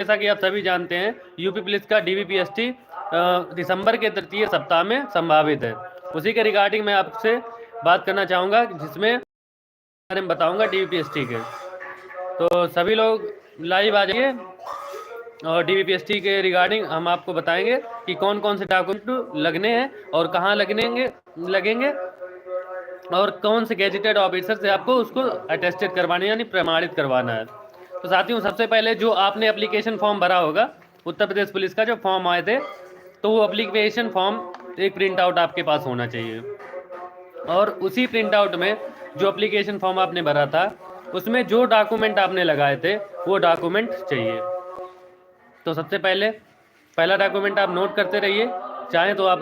जैसा कि आप सभी जानते हैं, यूपी पुलिस का डीवीपीएसटी दिसंबर के तृतीय सप्ताह में संभावित है। उसी के रिगार्डिंग मैं आपसे बात करना चाहूँगा, जिसमें बारे में बताऊँगा डीवीपीएसटी के। तो सभी लोग लाइव आ जाइए और डीवीपीएसटी के रिगार्डिंग हम आपको बताएंगे कि कौन कौन से डॉक्यूमेंट लगने हैं और कहाँ लगेंगे और कौन से गैजेटेड ऑफिसर से आपको उसको अटेस्टेड करवाना यानी प्रमाणित करवाना है। तो साथियों, सबसे पहले जो आपने एप्लीकेशन फॉर्म भरा होगा, उत्तर प्रदेश पुलिस का जो फॉर्म आए थे, तो वो एप्लीकेशन फॉर्म एक प्रिंट आउट आपके पास होना चाहिए। और उसी प्रिंट आउट में जो एप्लीकेशन फॉर्म आपने भरा था, उसमें जो डॉक्यूमेंट आपने लगाए थे वो डॉक्यूमेंट चाहिए। तो सबसे पहला डॉक्यूमेंट आप नोट करते रहिए, चाहे तो आप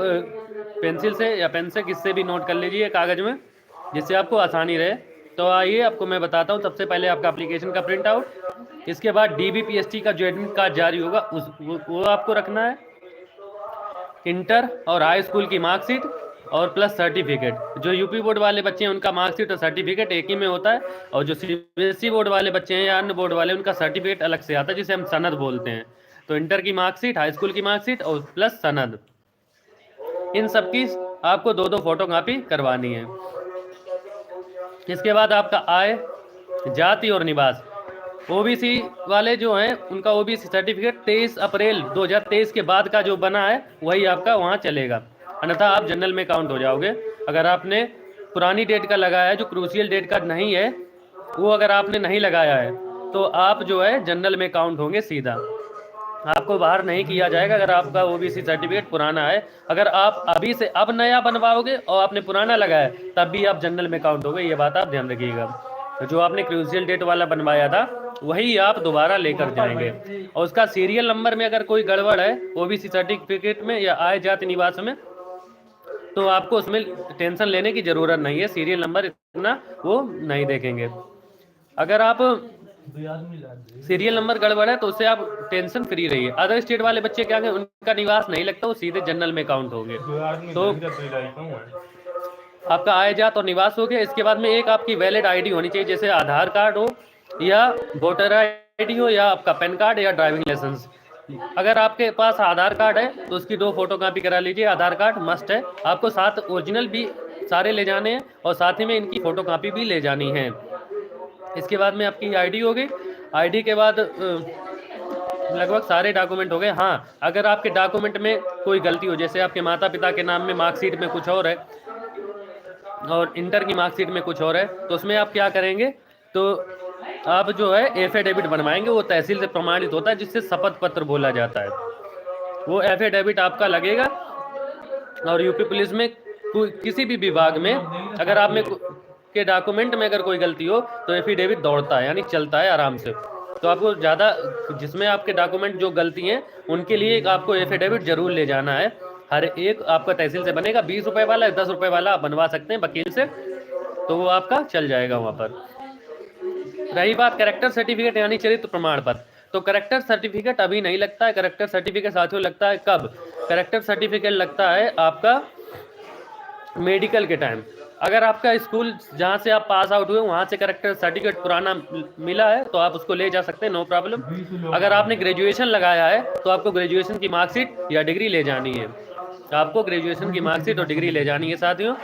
पेंसिल से या पेन से किससे भी नोट कर लीजिए कागज़ में, जिससे आपको आसानी रहे। तो आइए आपको मैं बताता हूँ। सबसे पहले आपका एप्लीकेशन का प्रिंट आउट, इसके बाद डीबीपीएसटी का जो एडमिट कार्ड जारी होगा वो आपको रखना है, इंटर और हाई स्कूल की मार्कशीट और प्लस सर्टिफिकेट। जो यूपी बोर्ड वाले बच्चे हैं उनका मार्कशीट और सर्टिफिकेट एक ही में होता है, और जो सीबीएसई बोर्ड वाले बच्चे हैं या अन्य बोर्ड वाले, उनका सर्टिफिकेट अलग से आता है, जिसे हम सनद बोलते हैं। तो इंटर की मार्कशीट, हाई स्कूल की मार्कशीट और प्लस सनद, इन सब की आपको दो दो फोटो कॉपी करवानी है। इसके बाद आपका आय, जाति और निवास, ओबीसी वाले जो हैं उनका ओबीसी सर्टिफिकेट 23 अप्रैल 2023 के बाद का जो बना है वही आपका वहाँ चलेगा, अन्यथा आप जनरल में काउंट हो जाओगे। अगर आपने पुरानी डेट का लगाया है, जो क्रूशियल डेट का नहीं है, वो अगर आपने नहीं लगाया है तो आप जो है जनरल में काउंट होंगे सीधा, आपको बाहर नहीं किया जाएगा अगर आपका ओबीसी सर्टिफिकेट पुराना है। अगर आप अभी से अब नया बनवाओगे और आपने पुराना लगाया तब भी आप जनरल में काउंट होगे, ये बात आप ध्यान रखिएगा। तो जो आपने क्रूशियल डेट वाला बनवाया था वही आप दोबारा लेकर जाएंगे, और उसका सीरियल नंबर में अगर कोई गड़बड़ है ओबीसी सर्टिफिकेट में या आय जाति निवास में, तो आपको उसमें टेंशन लेने की ज़रूरत नहीं है, सीरियल नंबर इतना वो नहीं देखेंगे। अगर आप सीरियल नंबर गड़बड़ है तो उससे आप टेंशन फ्री रहिए। अदर स्टेट वाले बच्चे क्या है, उनका निवास नहीं लगता, वो सीधे जनरल में काउंट होंगे। तो आपका आय जात और निवास हो गया। इसके बाद में एक आपकी वैलिड आईडी होनी चाहिए, जैसे आधार कार्ड हो या वोटर आईडी हो या आपका पैन कार्ड या ड्राइविंग लाइसेंस। अगर आपके पास आधार कार्ड है तो उसकी 2 फोटो कॉपी करा लीजिए, आधार कार्ड मस्ट है आपको, साथ ओरिजिनल भी सारे ले जाने हैं और साथ ही में इनकी फोटो कॉपी भी ले जानी है। इसके बाद में आपकी आईडी हो गई। आईडी के बाद लगभग सारे डॉक्यूमेंट हो गए। हाँ, अगर आपके डॉक्यूमेंट में कोई गलती हो, जैसे आपके माता पिता के नाम में मार्कशीट में कुछ और है और इंटर की मार्कशीट में कुछ और है, तो उसमें आप क्या करेंगे, तो आप जो है एफिडेविट बनवाएंगे। वो तहसील से प्रमाणित होता है, जिससे शपथ पत्र बोला जाता है। वो एफिडेविट आपका लगेगा। और यूपी पुलिस में किसी भी विभाग में अगर आप में के डॉक्यूमेंट में अगर कोई गलती हो तो एफिडेविट दौड़ता है, यानी चलता है आराम से। तो आपको ज़्यादा, जिसमें आपके डॉक्यूमेंट जो गलती हैं उनके लिए आपको एफिडेविट जरूर ले जाना है। हर एक आपका तहसील से बनेगा, 20 रुपये वाला, 10 रुपये वाला आप बनवा सकते हैं वकील से, तो वो आपका चल जाएगा वहाँ पर। रही बात कैरेक्टर सर्टिफिकेट यानी चरित्र प्रमाण पत्र, तो कैरेक्टर सर्टिफिकेट अभी नहीं लगता है। कैरेक्टर सर्टिफिकेट साथियों लगता है कब? कैरेक्टर सर्टिफिकेट लगता है आपका मेडिकल के टाइम। अगर आपका स्कूल जहाँ से आप पास आउट हुए वहाँ से कैरेक्टर सर्टिफिकेट पुराना मिला है तो आप उसको ले जा सकते हैं, नो प्रॉब्लम। अगर आपने ग्रेजुएशन लगाया है तो आपको ग्रेजुएशन की मार्कशीट या डिग्री ले जानी है, आपको ग्रेजुएशन की मार्कशीट और डिग्री ले जानी है साथियों।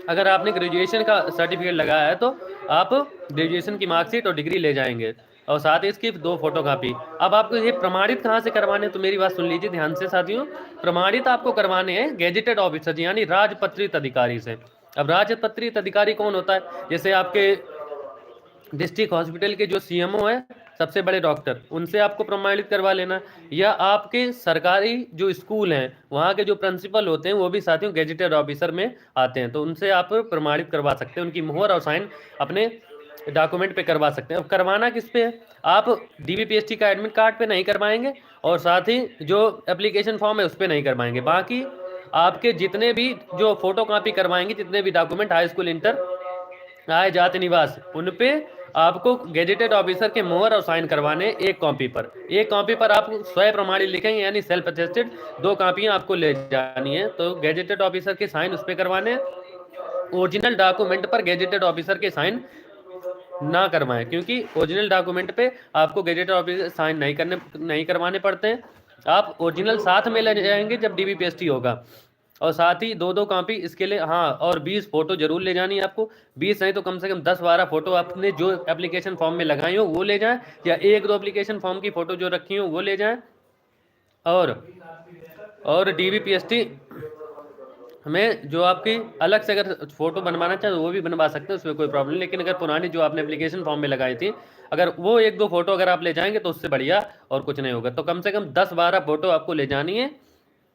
अगर आपने ग्रेजुएशन का सर्टिफिकेट लगाया है तो आप ग्रेजुएशन की मार्कशीट और डिग्री ले जाएंगे, और साथ ही इसकी 2 फोटो कॉपी। अब आपको ये प्रमाणित कहाँ से करवाने, तो मेरी बात सुन लीजिए ध्यान से साथियों। प्रमाणित आपको करवाने हैं गैजेटेड ऑफिसर यानी राजपत्रित अधिकारी से। अब राजपत्रित अधिकारी कौन होता है? जैसे आपके डिस्ट्रिक्ट हॉस्पिटल के जो सीएमओ है, सबसे बड़े डॉक्टर, उनसे आपको प्रमाणित करवा लेना, या आपके सरकारी जो स्कूल हैं वहाँ के जो प्रिंसिपल होते हैं वो भी साथियों गैजेटेड ऑफिसर में आते हैं, तो उनसे आप प्रमाणित करवा सकते हैं। उनकी मोहर और साइन अपने डॉक्यूमेंट पे करवा सकते हैं। अब करवाना किस पे है? आप डीबीपीएसटी का एडमिट कार्ड पे नहीं करवाएंगे और साथ ही जो एप्लीकेशन फॉर्म है उस पर नहीं करवाएंगे। बाकी आपके जितने भी जो फोटो कॉपी करवाएंगे, जितने भी डॉक्यूमेंट, हाई स्कूल, इंटर, आय जाति निवास, उन पे आपको गैजेटेड ऑफिसर के मोहर और साइन करवाने एक कॉपी पर। एक कॉपी पर आप स्वयं प्रमाणित लिखेंगे यानी सेल्फ अटेस्टेड, 2 कॉपियां आपको ले जानी है। तो गैजेटेड ऑफिसर के साइन उस पर करवाने, ओरिजिनल डॉक्यूमेंट पर गैजेटेड ऑफिसर के साइन ना करवाएं, क्योंकि ओरिजिनल डॉक्यूमेंट पे आपको गेजेट ऑफिसर साइन नहीं करवाने पड़ते हैं। आप ओरिजिनल साथ में ले जाएंगे जब DBPST होगा। और साथ ही 2-2 कॉपी इसके लिए, हाँ, और 20 फोटो जरूर ले जानी है आपको। 20 नहीं तो कम से कम 10-12 फोटो आपने जो एप्लीकेशन फॉर्म में लगाई हो वो ले जाएं, या 1-2 एप्लीकेशन फॉर्म की फोटो जो रखी हो वो ले जाएं। और DBPST हमें जो आपकी अलग से अगर फोटो बनवाना चाहे तो वो भी बनवा सकते हैं, उसमें कोई प्रॉब्लम नहीं। लेकिन अगर पुरानी जो आपने एप्लीकेशन फॉर्म में लगाई थी, अगर वो 1-2 फोटो अगर आप ले जाएंगे तो उससे बढ़िया और कुछ नहीं होगा। तो कम से कम 10-12 फोटो आपको ले जानी है।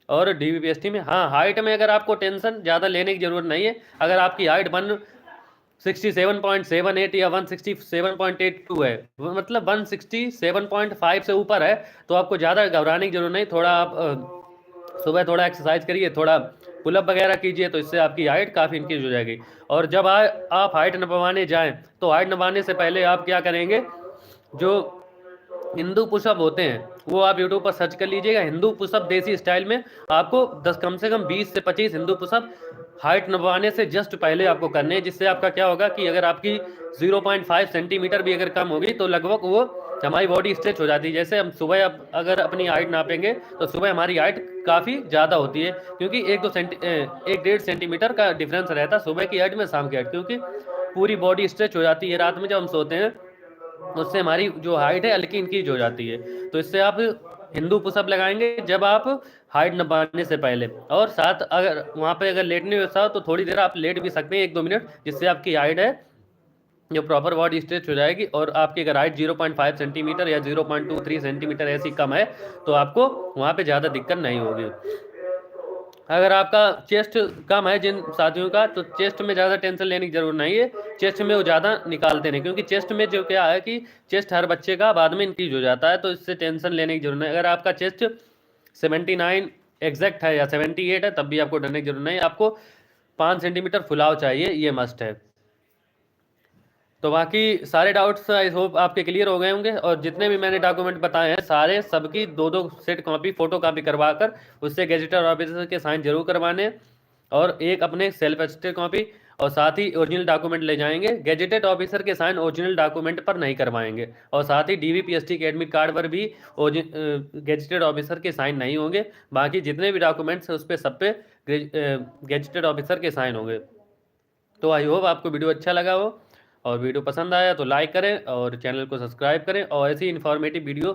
और DBPST में, हाँ, हाइट में अगर आपको टेंशन ज़्यादा लेने की जरूरत नहीं है। अगर आपकी हाइट 167.78 या 167.82 है, मतलब 167.5 से ऊपर है, तो आपको ज़्यादा घबराने की जरूरत नहीं। थोड़ा आप सुबह थोड़ा एक्सरसाइज करिए, थोड़ा पुलअप वगैरह कीजिए, तो इससे आपकी हाइट काफ़ी इंक्रीज हो जाएगी। और जब आप हाइट नपवाने जाएं तो हाइट नपवाने से पहले आप क्या करेंगे, जो हिंदू पुशअप होते हैं वो आप यूट्यूब पर सर्च कर लीजिएगा। हिंदू पुशअप देसी स्टाइल में आपको कम से कम 20 से 25 हिंदू पुशअप हाइट नपवाने से जस्ट पहले आपको करने हैं। जिससे आपका क्या होगा कि अगर आपकी 0.5 सेंटीमीटर भी अगर कम होगी तो लगभग वो हमारी बॉडी स्ट्रेच हो जाती है। जैसे हम सुबह अगर अपनी हाइट नापेंगे तो सुबह हमारी हाइट काफ़ी ज़्यादा होती है, क्योंकि 1-1.5 सेंटीमीटर का डिफरेंस रहता है सुबह की हाइट में शाम की हाइट, क्योंकि पूरी बॉडी स्ट्रेच हो जाती है रात में जब हम सोते हैं, उससे हमारी जो हाइट है हल्की इंक्रीज हो जाती है। तो इससे आप हिंदू पुशअप लगाएंगे जब आप हाइट नपाने से पहले। और साथ अगर वहाँ पे अगर लेटने वैसा हो तो थोड़ी देर आप लेट भी सकते हैं, 1-2 मिनट, जिससे आपकी हाइट है जो प्रॉपर बॉडी स्ट्रेच हो जाएगी। और आपकी अगर हाइट 0.5 सेंटीमीटर या 0.23 सेंटीमीटर ऐसी कम है तो आपको वहाँ पे ज़्यादा दिक्कत नहीं होगी। अगर आपका चेस्ट कम है जिन साथियों का, तो चेस्ट में ज़्यादा टेंशन लेने की जरूरत नहीं है। चेस्ट में वो ज़्यादा निकालते नहीं, क्योंकि चेस्ट में जो क्या है कि चेस्ट हर बच्चे का बाद में इंक्रीज हो जाता है, तो इससे टेंशन लेने की जरूरत नहीं। अगर आपका चेस्ट 79 एग्जैक्ट है या 78 है तब भी आपको डरने की जरूरत नहीं। आपको 5 सेंटीमीटर फुलाव चाहिए, ये मस्ट है। तो बाकी सारे डाउट्स आई होप आपके क्लियर हो गए होंगे। और जितने भी मैंने डॉक्यूमेंट बताए हैं सारे सबकी 2-2 सेट कॉपी फोटो कॉपी करवा कर उससे गेजेटर ऑफिसर के साइन जरूर करवाने, और एक अपने सेल्फ अटेस्टेड कॉपी, और साथ ही ओरिजिनल डॉक्यूमेंट ले जाएंगे। गेजेटेड ऑफिसर के साइन ओरिजिनल डॉक्यूमेंट पर नहीं करवाएंगे, और साथ ही DBPST के एडमिट कार्ड पर भी गेजेटेड ऑफिसर के साइन नहीं होंगे। बाकी जितने भी डॉक्यूमेंट्स हैं उस पर सब पे गेजेटेड ऑफिसर के साइन होंगे। तो आई होप आपको वीडियो अच्छा लगा हो, और वीडियो पसंद आया तो लाइक करें और चैनल को सब्सक्राइब करें, और ऐसी इन्फॉर्मेटिव वीडियो